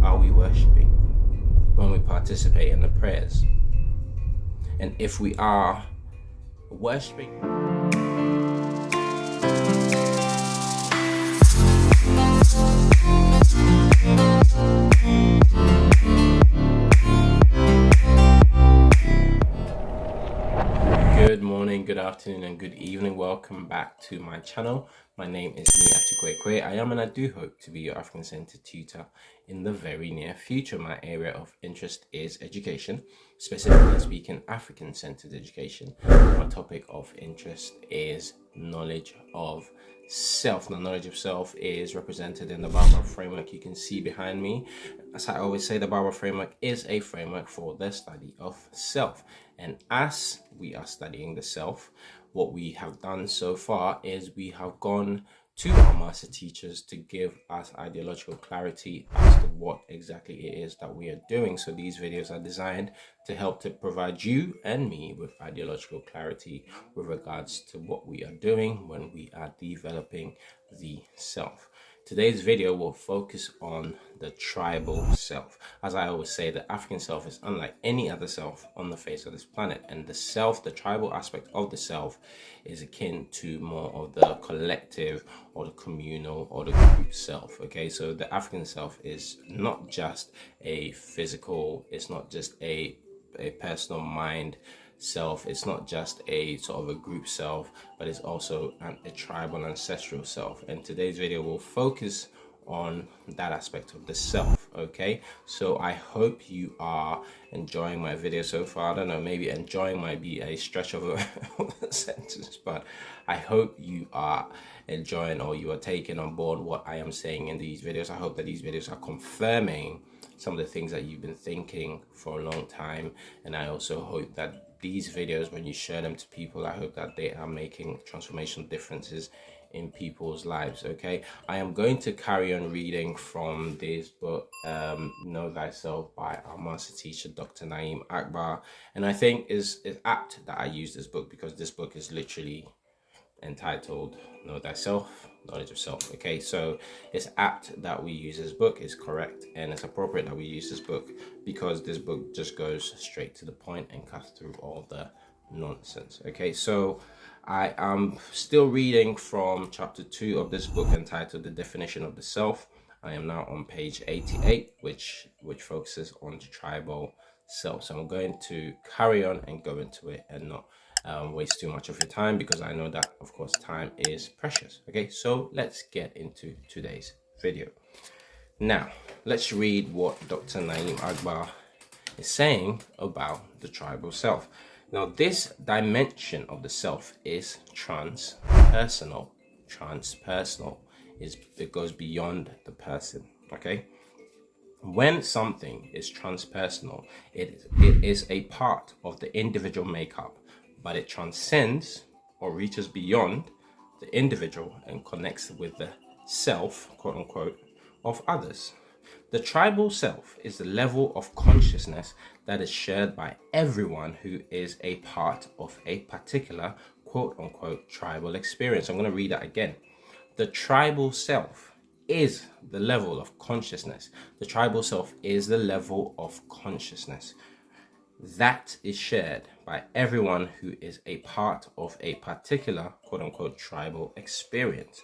are we worshipping when we participate in the prayers? And if we are worshipping, good morning, good afternoon, and good evening. Welcome back to my channel. My name is NII Atukwei. I am, and I do hope to be your African-centered tutor in the very near future. My area of interest is education, specifically speaking African-centered education. My topic of interest is knowledge of self. Now, knowledge of self is represented in the BAO-BAB framework you can see behind me. As I always say, the BAO-BAB framework is a framework for the study of self. And as we are studying the self, what we have done so far is we have gone to our master teachers to give us ideological clarity as to what exactly it is that we are doing. So these videos are designed to help to provide you and me with ideological clarity with regards to what we are doing when we are developing the self. Today's video will focus on the tribal self. As I always say, the African self is unlike any other self on the face of this planet. And the self, the tribal aspect of the self, is akin to more of the collective or the communal or the group self. Okay, so the African self is not just a physical, it's not just a personal mind self, it's not just a sort of a group self, but it's also a tribal ancestral self. And today's video will focus on that aspect of the self. Okay, so I hope you are enjoying my video so far. I don't know, maybe enjoying might be a stretch of a sentence, but I hope you are enjoying or you are taking on board what I am saying in these videos. I hope that these videos are confirming some of the things that you've been thinking for a long time, and I also hope that these videos, when you share them to people, I hope that they are making transformational differences in people's lives. Okay, I am going to carry on reading from this book, Know Thyself, by our master teacher, Dr. Akbar. And I think it's apt that I use this book because this book is literally entitled Know Thyself, Knowledge of Self. Okay, so it's apt that we use this book, it's correct, and it's appropriate that we use this book because this book just goes straight to the point and cuts through all the nonsense. Okay, so I am still reading from chapter 2 of this book entitled The Definition of the Self. I am now on page 88, which focuses on the tribal self. So I'm going to carry on and go into it and not waste too much of your time, because I know that, of course, time is precious. Okay, so let's get into today's video. Now, let's read what Dr. Akbar is saying about the tribal self. Now, this dimension of the self is transpersonal. Transpersonal is, it goes beyond the person. Okay, when something is transpersonal, it is a part of the individual makeup, but it transcends or reaches beyond the individual and connects with the self, quote unquote, of others. The tribal self is the level of consciousness that is shared by everyone who is a part of a particular, quote unquote, tribal experience. I'm going to read that again. The tribal self is the level of consciousness. The tribal self is the level of consciousness that is shared by everyone who is a part of a particular, quote unquote, tribal experience.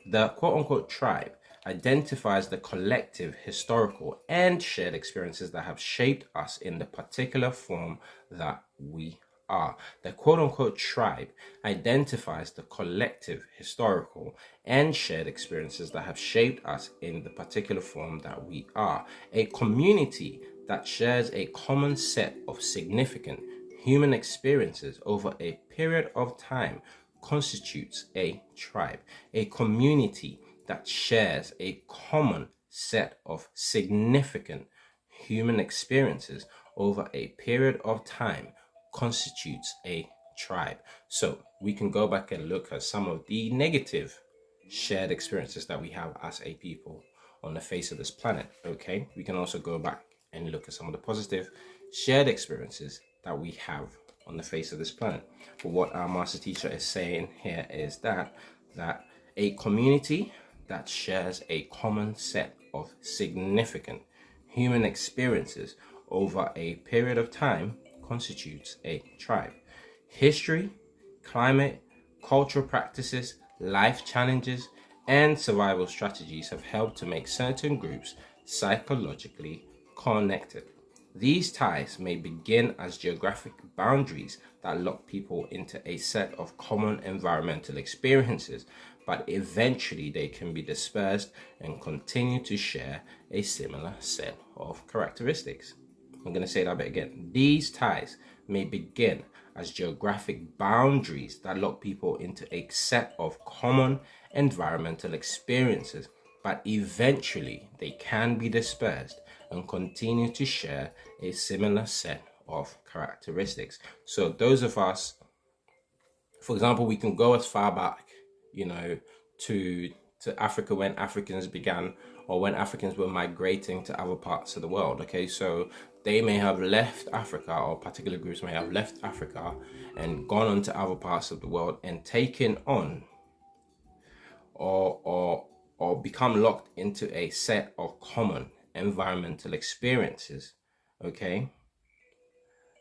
The quote unquote tribe identifies the collective, historical, and shared experiences that have shaped us in the particular form that we are. The quote unquote tribe identifies the collective, historical, and shared experiences that have shaped us in the particular form that we are. A community that shares a common set of significant human experiences over a period of time constitutes a tribe. A community that shares a common set of significant human experiences over a period of time constitutes a tribe. So we can go back and look at some of the negative shared experiences that we have as a people on the face of this planet. Okay, we can also go back and look at some of the positive shared experiences that we have on the face of this planet. But what our master teacher is saying here is that a community that shares a common set of significant human experiences over a period of time constitutes a tribe. History, climate, cultural practices, life challenges, and survival strategies have helped to make certain groups psychologically connected. These ties may begin as geographic boundaries that lock people into a set of common environmental experiences, but eventually they can be dispersed and continue to share a similar set of characteristics. I'm going to say that bit again. These ties may begin as geographic boundaries that lock people into a set of common environmental experiences, but eventually they can be dispersed and continue to share a similar set of characteristics. So those of us, for example, we can go as far back, to Africa when Africans began, or when Africans were migrating to other parts of the world. Okay, so they may have left Africa, or particular groups may have left Africa and gone on to other parts of the world and taken on or become locked into a set of common environmental experiences. Okay,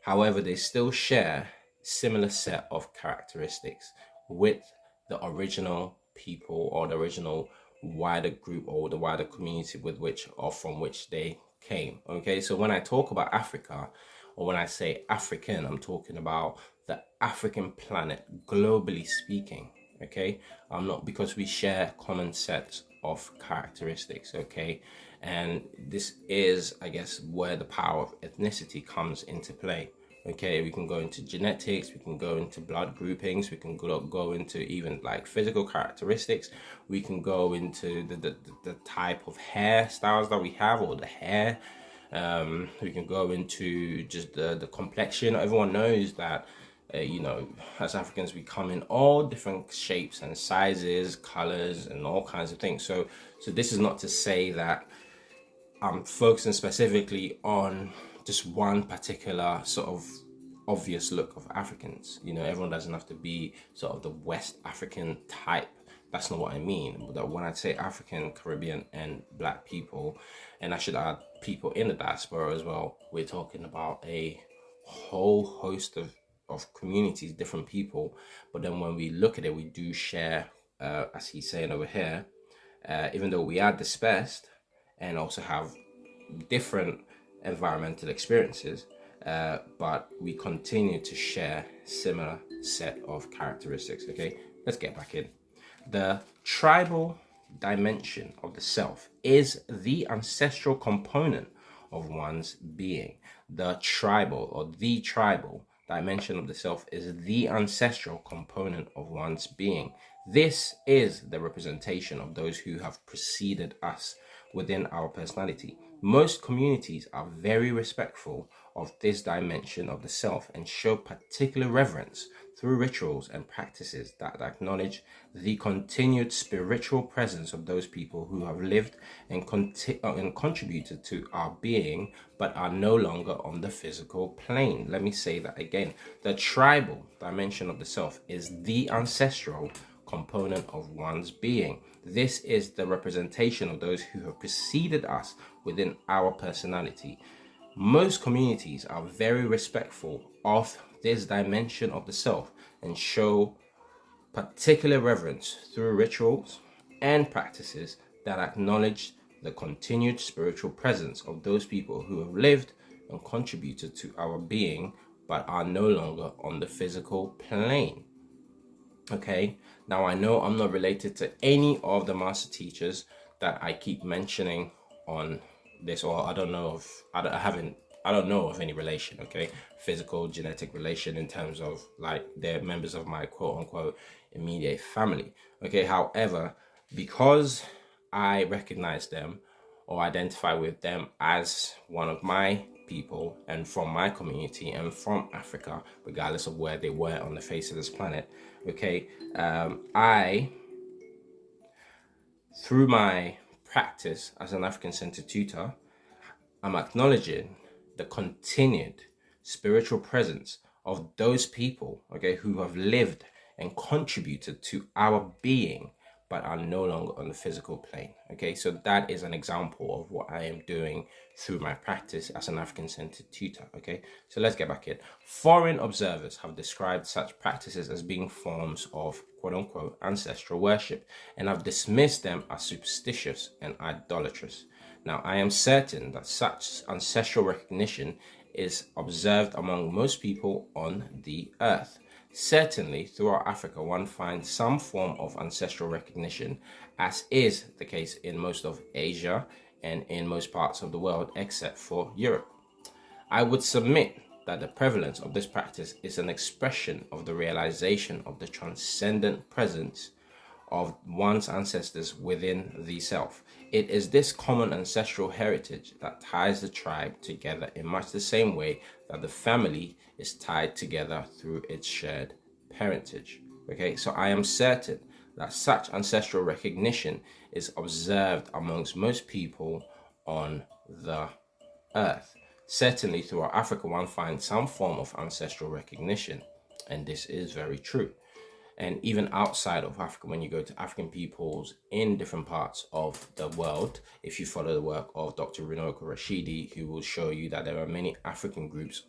however, they still share similar set of characteristics with the original people, or the original wider group, or the wider community with which, or from which they came. Okay, so when I talk about Africa, or when I say African, I'm talking about the African planet, globally speaking. Okay, not because we share common sets of characteristics. Okay, and this is, I guess, where the power of ethnicity comes into play. Okay, we can go into genetics, we can go into blood groupings, we can go into even like physical characteristics, we can go into the type of hairstyles that we have, or the hair. We can go into just the complexion. Everyone knows that, as Africans, we come in all different shapes and sizes, colors, and all kinds of things. So this is not to say that I'm focusing specifically on just one particular sort of obvious look of Africans. Everyone doesn't have to be sort of the West African type. That's not what I mean. But when I say African, Caribbean, and Black people, and I should add people in the diaspora as well, we're talking about a whole host of communities, different people. But then when we look at it, we do share, as he's saying over here, even though we are dispersed and also have different environmental experiences, but we continue to share similar set of characteristics. Okay, let's get back in. The tribal dimension of the self is the ancestral component of one's being. The tribal dimension of the self is the ancestral component of one's being. This is the representation of those who have preceded us within our personality. Most communities are very respectful of this dimension of the self and show particular reverence through rituals and practices that acknowledge the continued spiritual presence of those people who have lived and contributed to our being, but are no longer on the physical plane. Let me say that again. The tribal dimension of the self is the ancestral component of one's being. This is the representation of those who have preceded us within our personality. Most communities are very respectful of this dimension of the self and show particular reverence through rituals and practices that acknowledge the continued spiritual presence of those people who have lived and contributed to our being, but are no longer on the physical plane. Okay, now I know I'm not related to any of the master teachers that I keep mentioning on this, or I don't know of any relation, okay, physical, genetic relation in terms of like they're members of my quote unquote immediate family. Okay, however, because I recognize them or identify with them as one of my people and from my community and from Africa, regardless of where they were on the face of this planet, okay, I, through my practice as an African-centered tutor, I'm acknowledging the continued spiritual presence of those people, okay, who have lived and contributed to our being, but are no longer on the physical plane. Okay, so that is an example of what I am doing through my practice as an African-centered tutor. Okay, so let's get back in. Foreign observers have described such practices as being forms of quote-unquote ancestral worship, and have dismissed them as superstitious and idolatrous. Now, I am certain that such ancestral recognition is observed among most people on the earth. Certainly, throughout Africa, one finds some form of ancestral recognition, as is the case in most of Asia and in most parts of the world except for Europe. I would submit that the prevalence of this practice is an expression of the realization of the transcendent presence of one's ancestors within the self. It is this common ancestral heritage that ties the tribe together in much the same way that the family is tied together through its shared parentage. Okay, so I am certain that such ancestral recognition is observed amongst most people on the earth. Certainly throughout Africa, one finds some form of ancestral recognition, and this is very true. And even outside of Africa, when you go to African peoples in different parts of the world, if you follow the work of Dr. Runoko Rashidi, who will show you that there are many African groups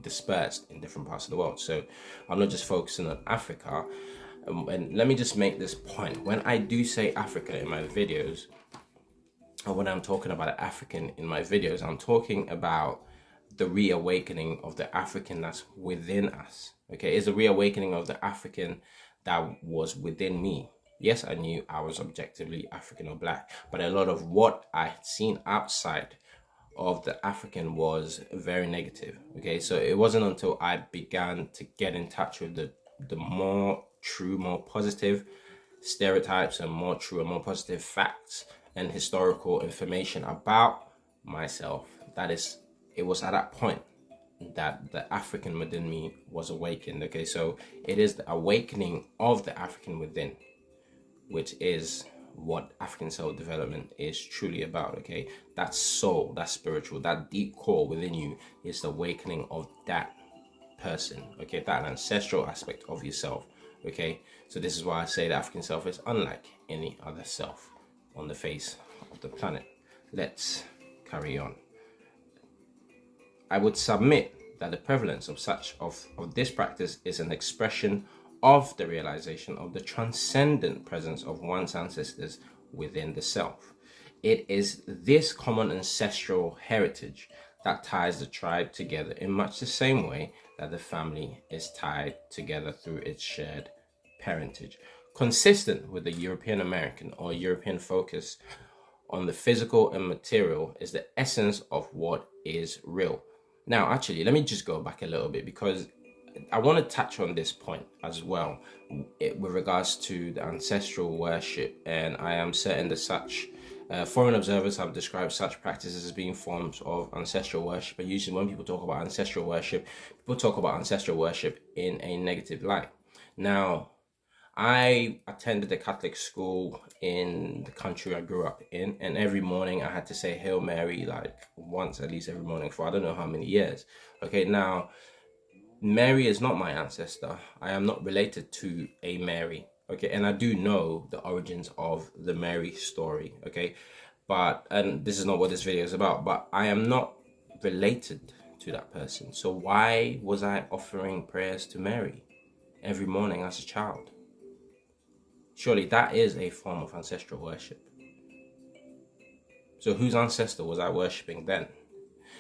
dispersed in different parts of the world. So I'm not just focusing on Africa. And let me just make this point. When I do say Africa in my videos, or when I'm talking about African in my videos, I'm talking about the reawakening of the African that's within us. Okay, it's a reawakening of the African that was within me. Yes, I knew I was objectively African or black, but a lot of what I had seen outside of the African was very negative. Okay, so it wasn't until I began to get in touch with the more true, more positive stereotypes and more true and more positive facts and historical information about myself, it was at that point that the African within me was awakened. Okay, so it is the awakening of the African within, which is what African self-development is truly about. Okay, that soul, that spiritual, that deep core within you is the awakening of that person. Okay, that ancestral aspect of yourself. Okay, so this is why I say the African self is unlike any other self on the face of the planet. Let's carry on. I would submit that the prevalence of this practice is an expression of the realization of the transcendent presence of one's ancestors within the self. It is this common ancestral heritage that ties the tribe together in much the same way that the family is tied together through its shared parentage. Consistent with the European American or European focus on the physical and material is the essence of what is real. Now, actually, let me just go back a little bit, because I want to touch on this point as well with regards to the ancestral worship, and I am certain that such foreign observers have described such practices as being forms of ancestral worship. But usually when people talk about ancestral worship, people talk about ancestral worship in a negative light. Now, I attended a Catholic school in the country I grew up in, and every morning I had to say Hail Mary like once at least every morning for I don't know how many years. Okay, now Mary is not my ancestor. I am not related to a Mary. Okay, and I do know the origins of the Mary story. Okay, and this is not what this video is about, but I am not related to that person. So why was I offering prayers to Mary every morning as a child? Surely that is a form of ancestral worship. So whose ancestor was I worshipping then?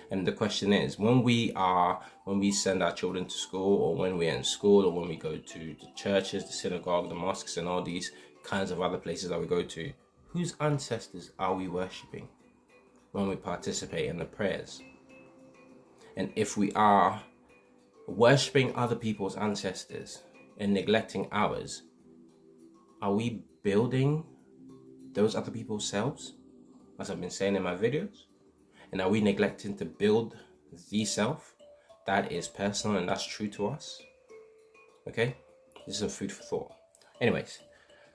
And the question is, when we send our children to school, or when we're in school, or when we go to the churches, the synagogue, the mosques, and all these kinds of other places that we go to, whose ancestors are we worshipping when we participate in the prayers? And if we are worshipping other people's ancestors and neglecting ours, are we building those other people's selves, as I've been saying in my videos? And are we neglecting to build the self that is personal and that's true to us? Okay, this is some food for thought. Anyways,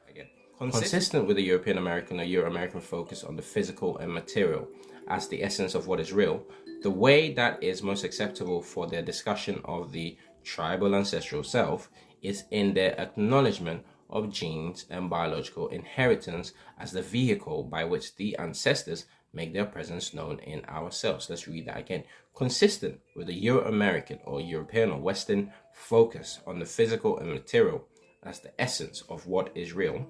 again, consistent with the European American or Euro-American focus on the physical and material as the essence of what is real, the way that is most acceptable for their discussion of the tribal ancestral self is in their acknowledgement of genes and biological inheritance as the vehicle by which the ancestors make their presence known in ourselves. Let's read that again. Consistent with the Euro-American or European or Western focus on the physical and material as the essence of what is real,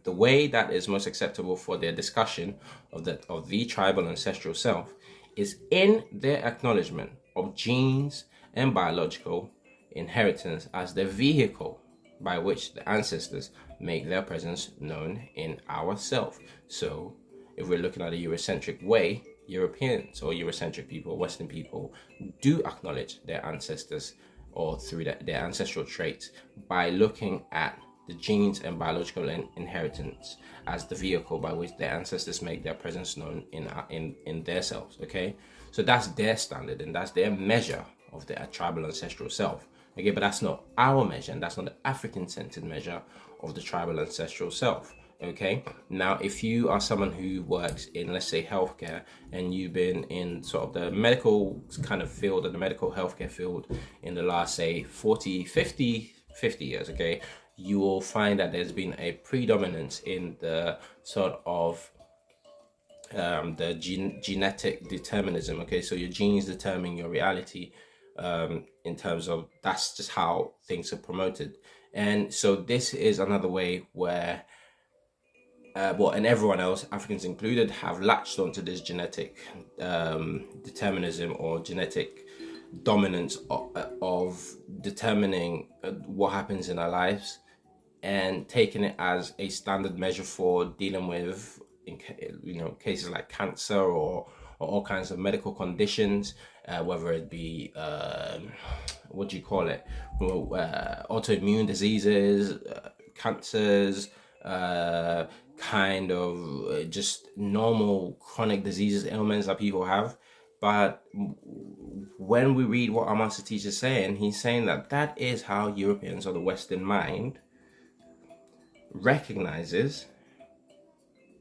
the way that is most acceptable for their discussion of the tribal ancestral self is in their acknowledgement of genes and biological inheritance as the vehicle by which the ancestors make their presence known in ourself. So if we're looking at a Eurocentric way, Europeans or Eurocentric people, Western people, do acknowledge their ancestors or through their ancestral traits by looking at the genes and biological inheritance as the vehicle by which their ancestors make their presence known in their selves. Okay, so that's their standard and that's their measure of their tribal ancestral self. Okay, but that's not our measure, and that's not the African-centered measure of the tribal ancestral self. Okay, now if you are someone who works in, let's say, healthcare, and you've been in sort of the medical kind of field or the medical healthcare field in the last, say, 50 years, okay, you will find that there's been a predominance in the sort of the genetic determinism. Okay, so your genes determine your reality, in terms of that's just how things are promoted. And so this is another way where and everyone else, Africans included, have latched onto this genetic determinism or genetic dominance of determining what happens in our lives, and taking it as a standard measure for dealing with, cases like cancer or all kinds of medical conditions, whether it be autoimmune diseases, cancers, kind of just normal chronic diseases, ailments that people have. But when we read what our master teacher is saying, he's saying that is how Europeans or the Western mind recognizes,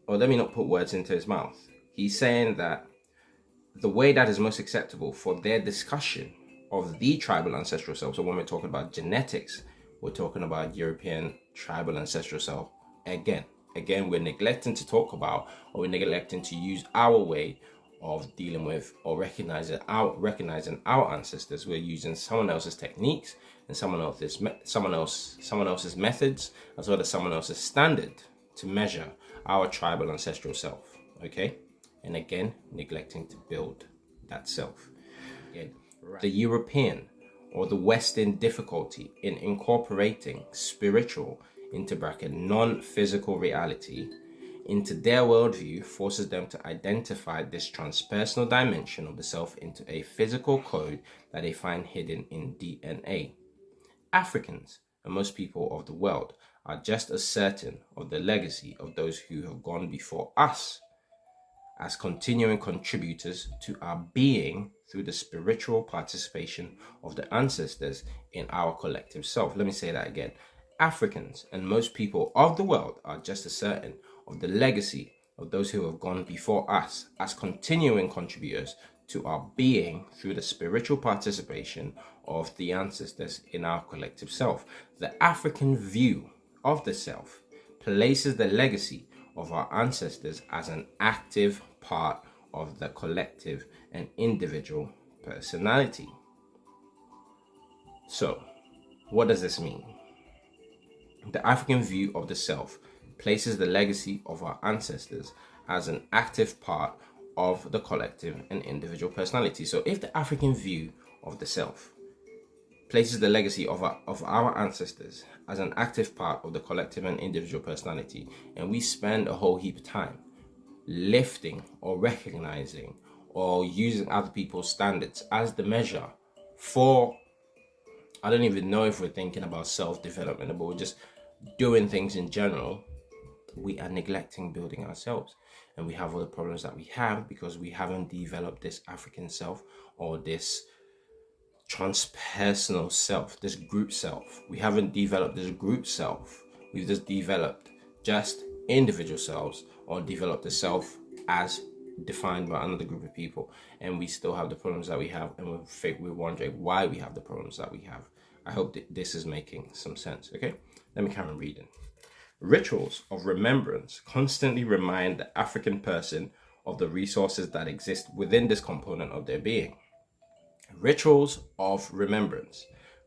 or let me not put words into his mouth. He's saying that the way that is most acceptable for their discussion of the tribal ancestral self. So when we're talking about genetics, we're talking about European tribal ancestral self. Again, we're neglecting to talk about, or we're neglecting to use our way of dealing with or recognizing our ancestors. We're using someone else's techniques and someone else's methods, as well as someone else's standard to measure our tribal ancestral self. Okay, and again, neglecting to build that self. Again, the European or the Western difficulty in incorporating spiritual into non-physical reality into their worldview forces them to identify this transpersonal dimension of the self into a physical code that they find hidden in DNA. Africans and most people of the world are just as certain of the legacy of those who have gone before us as continuing contributors to our being through the spiritual participation of the ancestors in our collective self. Let me say that again. Africans and most people of the world are just as certain of the legacy of those who have gone before us as continuing contributors to our being through the spiritual participation of the ancestors in our collective self. The African view of the self places the legacy of our ancestors as an active part of the collective and individual personality. So, what does this mean? The African view of the self places the legacy of our ancestors as an active part of the collective and individual personality. So if the African view of the self places the legacy of our ancestors as an active part of the collective and individual personality, and we spend a whole heap of time lifting or recognizing or using other people's standards as the measure for, I don't even know if we're thinking about self-development, but we're just doing things in general, we are neglecting building ourselves. And we have all the problems that we have because we haven't developed this African self or this transpersonal self, this group self. We haven't developed this group self. We've just developed just individual selves, or developed the self as defined by another group of people. And we still have the problems that we have, and we're wondering why we have the problems that we have. I hope that this is making some sense, okay? Let me carry on reading. Rituals of remembrance constantly remind the African person of the resources that exist within this component of their being. Rituals of remembrance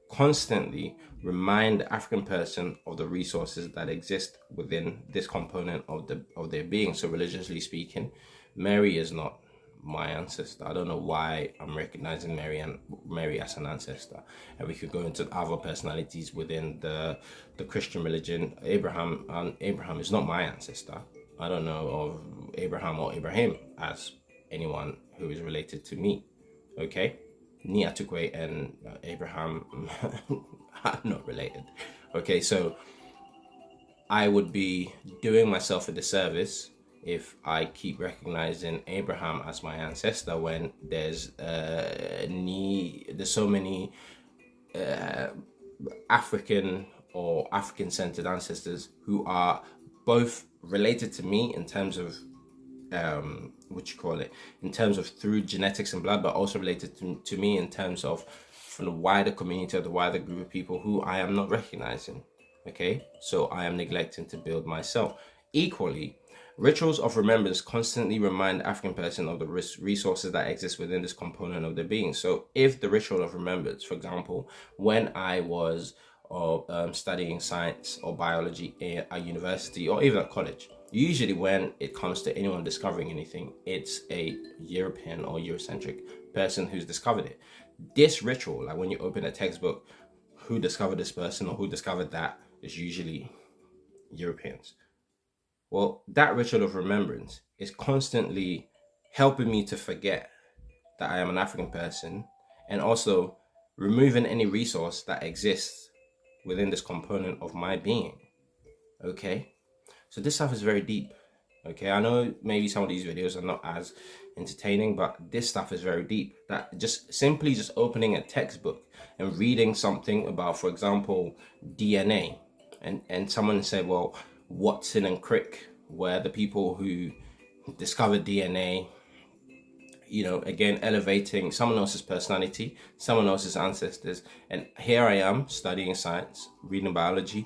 constantly remind the African person of the resources that exist within this component of their being. So religiously speaking, Mary is not my ancestor. I don't know why I'm recognizing Mary as an ancestor. And we could go into other personalities within the Christian religion. Abraham is not my ancestor. I don't know of Abraham or Ibrahim as anyone who is related to me. Okay? NII Atukwei and Abraham are not related. Okay, so I would be doing myself a disservice if I keep recognizing Abraham as my ancestor when there's so many African or African-centered ancestors who are both related to me in terms of in terms of through genetics and blood, but also related to me in terms of from the wider community or the wider group of people who I am not recognizing. Okay, so I am neglecting to build myself. Equally, rituals of remembrance constantly remind the African person of the resources that exist within this component of their being. So if the ritual of remembrance, for example, when I was studying science or biology at university or even at college, usually when it comes to anyone discovering anything, it's a European or Eurocentric person who's discovered it. This ritual, like when you open a textbook, who discovered this person or who discovered that, is usually Europeans. Well, that ritual of remembrance is constantly helping me to forget that I am an African person, and also removing any resource that exists within this component of my being. Okay? So this stuff is very deep. Okay, I know maybe some of these videos are not as entertaining, but this stuff is very deep. That just opening a textbook and reading something about, for example, DNA, and someone said, well, Watson and Crick were the people who discovered DNA, you know, again, elevating someone else's personality, someone else's ancestors. And here I am studying science, reading biology,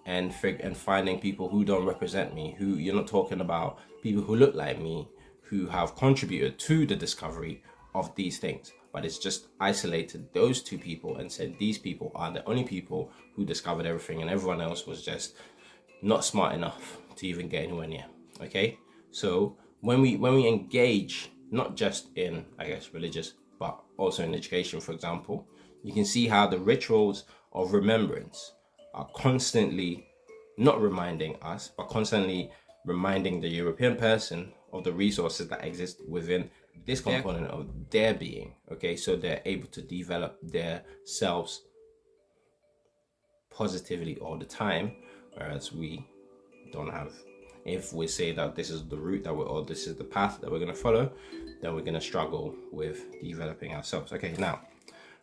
and finding people who don't represent me, who you're not talking about, people who look like me, who have contributed to the discovery of these things. But it's just isolated those two people and said these people are the only people who discovered everything, and everyone else was just not smart enough to even get anywhere near. Okay, so when we engage not just in, I guess, religious, but also in education, for example, you can see how the rituals of remembrance are constantly not reminding us, but constantly reminding the European person of the resources that exist within this component of their being. Okay, so they're able to develop their selves positively all the time, whereas we don't have. If we say that this is the route that or this is the path that we're going to follow, then we're going to struggle with developing ourselves. Okay, now,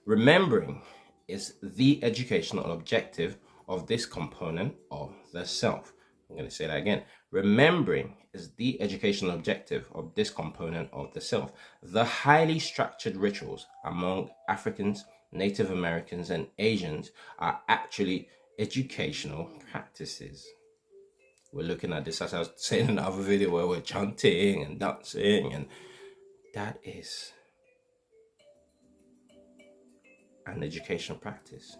remembering is the educational objective of this component of the self. I'm going to say that again. Remembering is the educational objective of this component of the self. The highly structured rituals among Africans, Native Americans, and Asians are actually educational practices. We're looking at this, as I was saying in another video, where we're chanting and dancing, and that is an educational practice.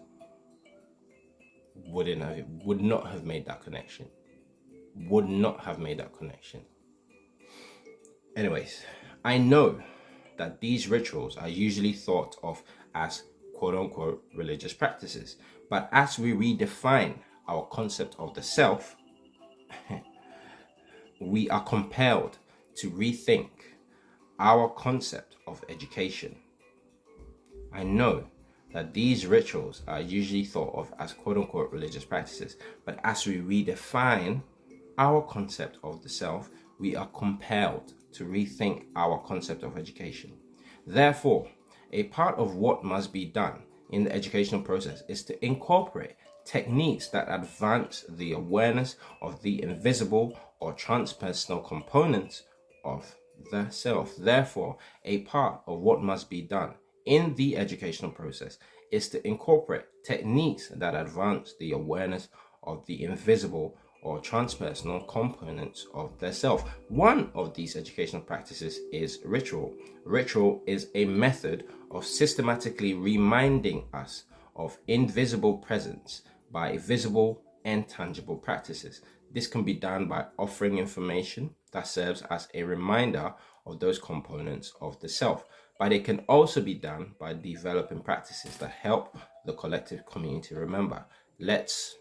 Would not have made that connection. Would not have made that connection. Anyways, I know that these rituals are usually thought of as quote-unquote religious practices, but as we redefine our concept of the self, we are compelled to rethink our concept of education. I know that these rituals are usually thought of as quote-unquote religious practices, but as we redefine our concept of the self, we are compelled to rethink our concept of education. Therefore, a part of what must be done in the educational process is to incorporate techniques that advance the awareness of the invisible or transpersonal components of the self. Therefore, a part of what must be done in the educational process is to incorporate techniques that advance the awareness of the invisible or transpersonal components of their self. One of these educational practices is ritual. Ritual is a method of systematically reminding us of invisible presence by visible and tangible practices. This can be done by offering information that serves as a reminder of those components of the self, but it can also be done by developing practices that help the collective community remember. Let's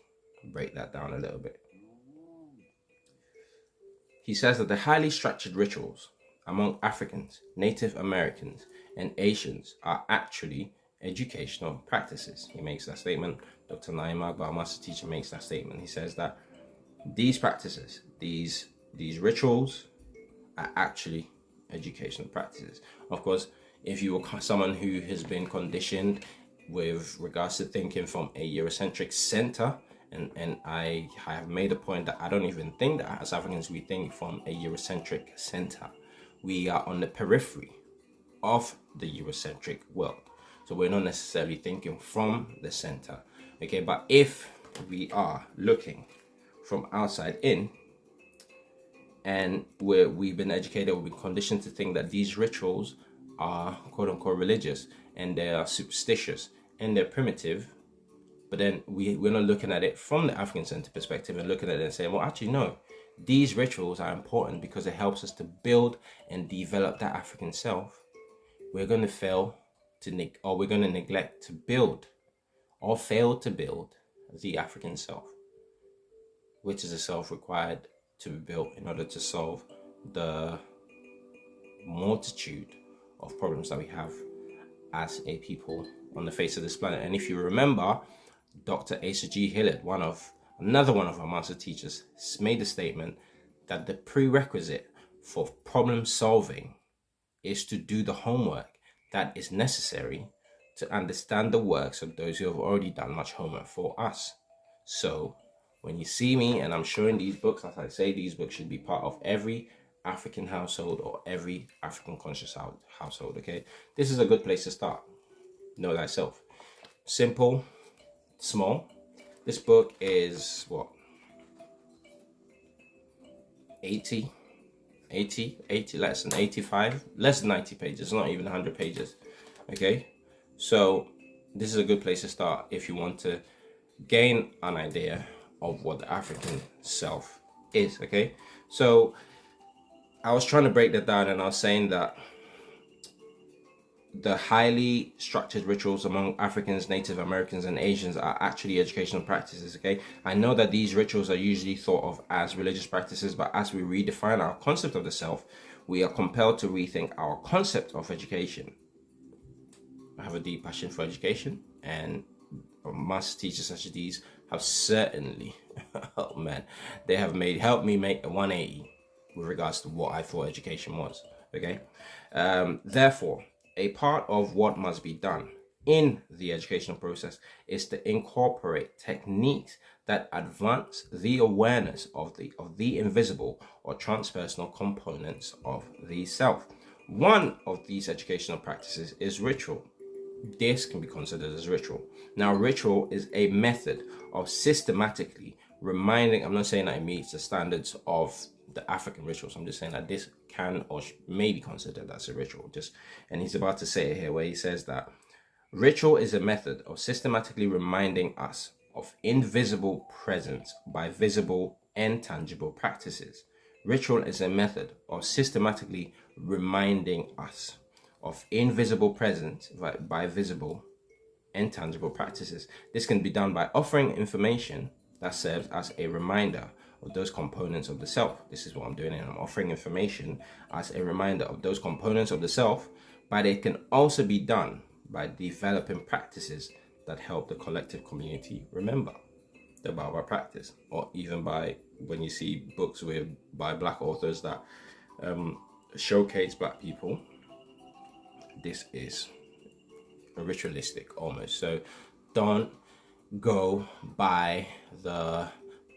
break that down a little bit. He says that the highly structured rituals among Africans, Native Americans, and Asians are actually educational practices. He makes that statement. Dr. NII Akbar, master teacher, makes that statement. He says that these practices, these rituals, are actually educational practices. Of course, if you are someone who has been conditioned with regards to thinking from a Eurocentric center, and I have made a point that I don't even think that as Africans we think from a Eurocentric center. We are on the periphery of the Eurocentric world. So we're not necessarily thinking from the center. Okay, but if we are looking from outside in, and we've been educated, we've been conditioned to think that these rituals are quote unquote religious, and they are superstitious, and they're primitive. But then we're not looking at it from the African centered perspective and looking at it and saying, well, actually, no, these rituals are important because it helps us to build and develop that African self. We're going to fail to we're going to neglect to build or fail to build the African self, which is a self required to be built in order to solve the multitude of problems that we have as a people on the face of this planet. And if you remember, Dr. Asa G. Hillard, another one of our master teachers, made the statement that the prerequisite for problem solving is to do the homework that is necessary to understand the works of those who have already done much homework for us. So when you see me and I'm showing these books, as I say, these books should be part of every African household or every African conscious household, okay? This is a good place to start. Know thyself. Simple, small. This book is what? 80, less than 85, less than 90 pages, not even 100 pages, okay? So this is a good place to start if you want to gain an idea of what the African self is, okay? So I was trying to break that down, and I was saying that the highly structured rituals among Africans, Native Americans, and Asians are actually educational practices, okay? I know that these rituals are usually thought of as religious practices, but as we redefine our concept of the self, we are compelled to rethink our concept of education. I have a deep passion for education, and master teachers such as these have certainly, oh man, they have helped me make a 180 with regards to what I thought education was, okay? Therefore, a part of what must be done in the educational process is to incorporate techniques that advance the awareness of the invisible or transpersonal components of the self. One of these educational practices is ritual. This can be considered as ritual. Now, ritual is a method of systematically reminding, I'm not saying that it meets the standards of the African rituals, I'm just saying that this can or may be considered as a ritual. And he's about to say it here, where he says that ritual is a method of systematically reminding us of invisible presence by visible and tangible practices. Ritual is a method of systematically reminding us of invisible presence by visible and tangible practices. This can be done by offering information that serves as a reminder of those components of the self. This is what I'm doing, and I'm offering information as a reminder of those components of the self, but it can also be done by developing practices that help the collective community remember the BAO-BAB practice, or even by when you see books by Black authors that showcase Black people. This is ritualistic almost. So don't go by the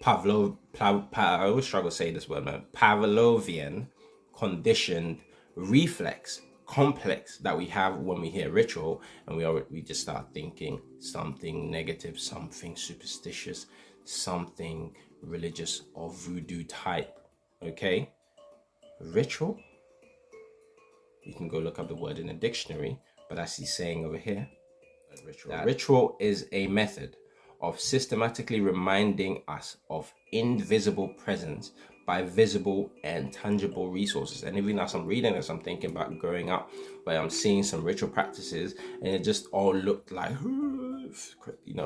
I always struggle to say this word, man. Pavlovian conditioned reflex complex that we have when we hear ritual, and we just start thinking something negative, something superstitious, something religious or voodoo type. Okay, ritual, you can go look up the word in a dictionary, but as he's saying over here, ritual is a method of systematically reminding us of invisible presence by visible and tangible resources. And even as I'm reading this, I'm thinking about growing up where I'm seeing some ritual practices and it just all looked like,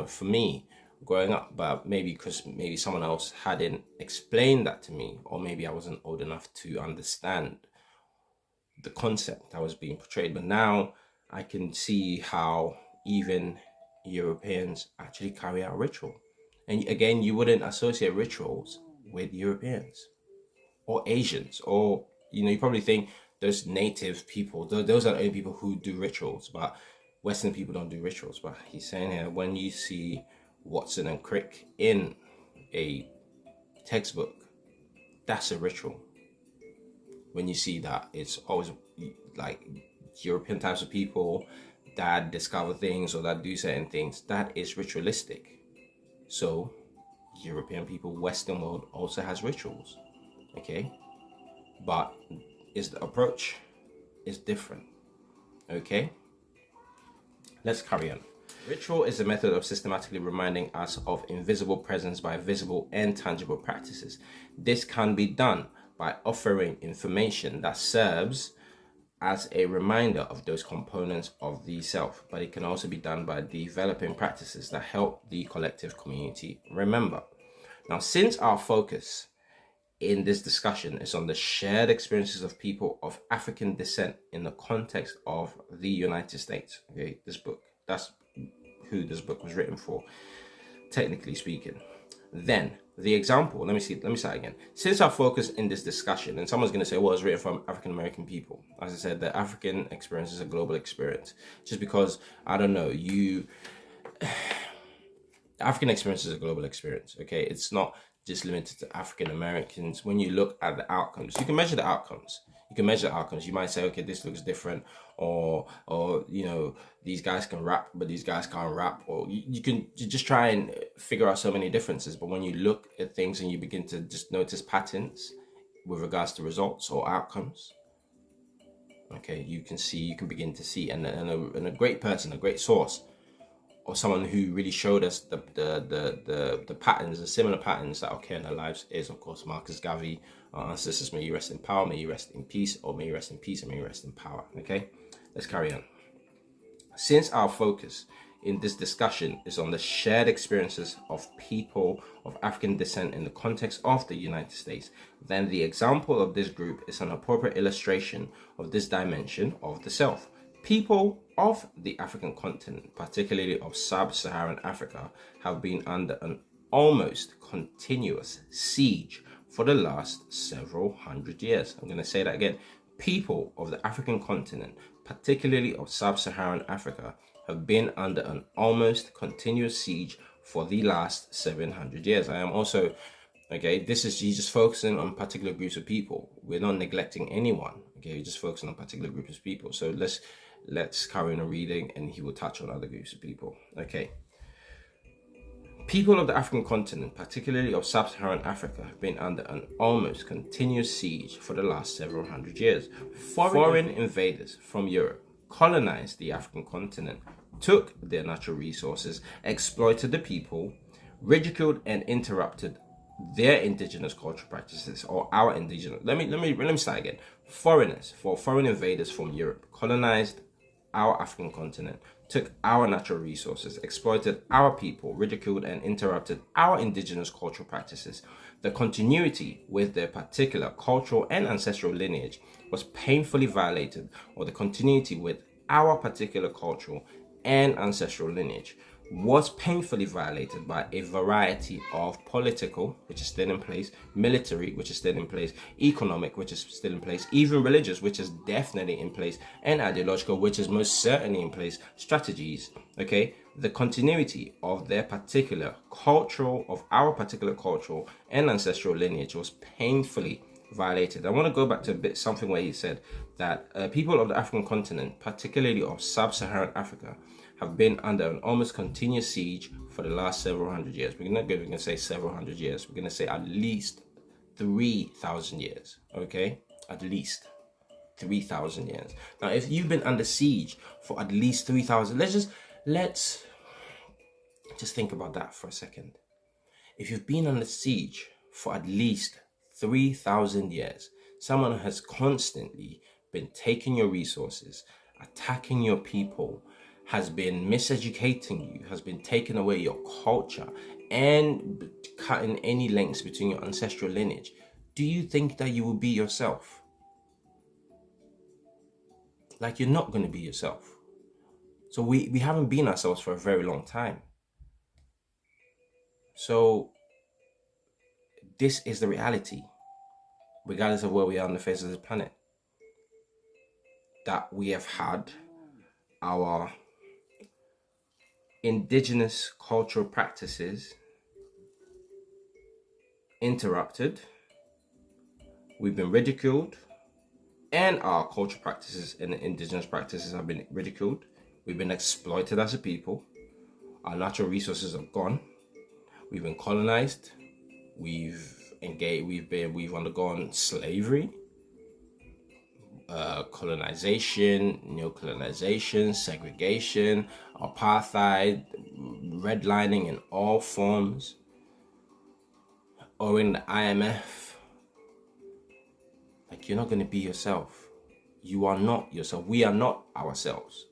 for me growing up, but maybe someone else hadn't explained that to me, or maybe I wasn't old enough to understand the concept that was being portrayed. But now I can see how even Europeans actually carry out ritual. And again, you wouldn't associate rituals with Europeans or Asians, or you probably think those native people, those are the only people who do rituals, but Western people don't do rituals. But he's saying here, when you see Watson and Crick in a textbook, that's a ritual. When you see that, it's always like European types of people that discover things or that do certain things, that is ritualistic. So European people, Western world also has rituals, okay? But the approach is different, okay? Let's carry on. Ritual is a method of systematically reminding us of invisible presence by visible and tangible practices. This can be done by offering information that serves as a reminder of those components of the self, but it can also be done by developing practices that help the collective community remember. Now, since our focus in this discussion is on the shared experiences of people of African descent in the context of the United States, okay, this book, that's who this book was written for, technically speaking, then the example, let me start again. Since our focus in this discussion, and someone's going to say, well, it's written from African American people. As I said, the African experience is a global experience. Just because, I don't know, African experience is a global experience, okay? It's not just limited to African Americans. When you look at the outcomes, you can measure the outcomes. You might say, okay, this looks different, or these guys can rap, but these guys can't rap, or you just try and figure out so many differences. But when you look at things and you begin to just notice patterns with regards to results or outcomes, okay, you can begin to see, and a great person, a great source, or someone who really showed us the patterns, the similar patterns that occur in our lives is, of course, Marcus Garvey. Our ancestors, may you rest in power, may you rest in peace, or may you rest in peace and may you rest in power. Okay, let's carry on. Since our focus in this discussion is on the shared experiences of people of African descent in the context of the United States, then the example of this group is an appropriate illustration of this dimension of the self. People of the African continent, particularly of sub-Saharan Africa, have been under an almost continuous siege for the last several hundred years. I'm going to say that again. People of the African continent, particularly of sub-Saharan Africa, have been under an almost continuous siege for the last 700 years. I am also, okay, he's just focusing on particular groups of people. We're not neglecting anyone, okay, we're just focusing on particular groups of people. So let's carry on reading, and he will touch on other groups of people. Okay. People of the African continent, particularly of sub-Saharan Africa, have been under an almost continuous siege for the last several hundred years. Foreign invaders from Europe colonized the African continent, took their natural resources, exploited the people, ridiculed and interrupted their indigenous cultural practices, or our indigenous. Let me start again. Foreign invaders from Europe colonized our African continent, took our natural resources, exploited our people, ridiculed and interrupted our indigenous cultural practices. The continuity with their particular cultural and ancestral lineage was painfully violated, or the continuity with our particular cultural and ancestral lineage was painfully violated by a variety of political, which is still in place, military, which is still in place, economic, which is still in place, even religious, which is definitely in place, and ideological, which is most certainly in place, strategies, okay? The continuity of their particular cultural, of our particular cultural and ancestral lineage was painfully violated. I want to go back to something where he said that people of the African continent, particularly of sub-Saharan Africa, have been under an almost continuous siege for the last several hundred years. We're not going to say several hundred years. We're going to say at least 3,000 years, okay? At least 3,000 years. Now, if you've been under siege for at least 3,000, let's just think about that for a second. If you've been under siege for at least 3,000 years, someone has constantly been taking your resources, attacking your people, has been miseducating you, has been taking away your culture, and cutting any links between your ancestral lineage. Do you think that you will be yourself? Like, you're not going to be yourself. So we haven't been ourselves for a very long time. So this is the reality, regardless of where we are on the face of this planet, that we have had our indigenous cultural practices interrupted. We've been ridiculed, and our cultural practices and indigenous practices have been ridiculed. We've been exploited as a people. Our natural resources are gone. We've been colonized. We've undergone slavery, colonization, neocolonization, segregation, apartheid, redlining in all forms, or in the IMF. Like, you're not going to be yourself. You are not yourself. We are not ourselves.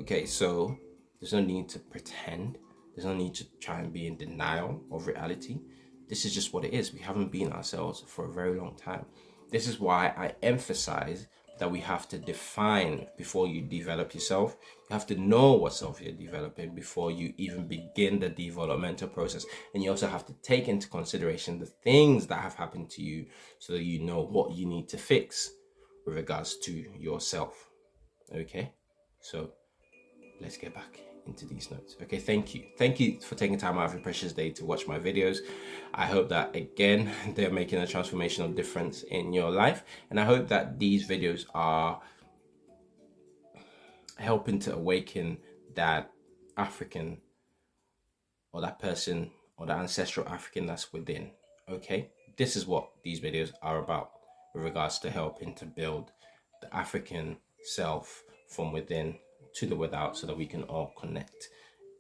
Okay, so there's no need to pretend. There's no need to try and be in denial of reality. This is just what it is. We haven't been ourselves for a very long time. This is why I emphasize that we have to define before you develop yourself. You have to know what self you're developing before you even begin the developmental process. And you also have to take into consideration the things that have happened to you so that you know what you need to fix with regards to yourself. Okay, so let's get back into these notes. Okay, thank you for taking time out of your precious day to watch my videos. I hope that, again, they're making a transformational difference in your life, and I hope that these videos are helping to awaken that African, or that person, or the ancestral African that's within. Okay, this is what these videos are about with regards to helping to build the African self from within to the without, so that we can all connect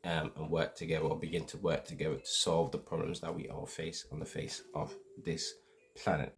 and work together, or begin to work together to solve the problems that we all face on the face of this planet.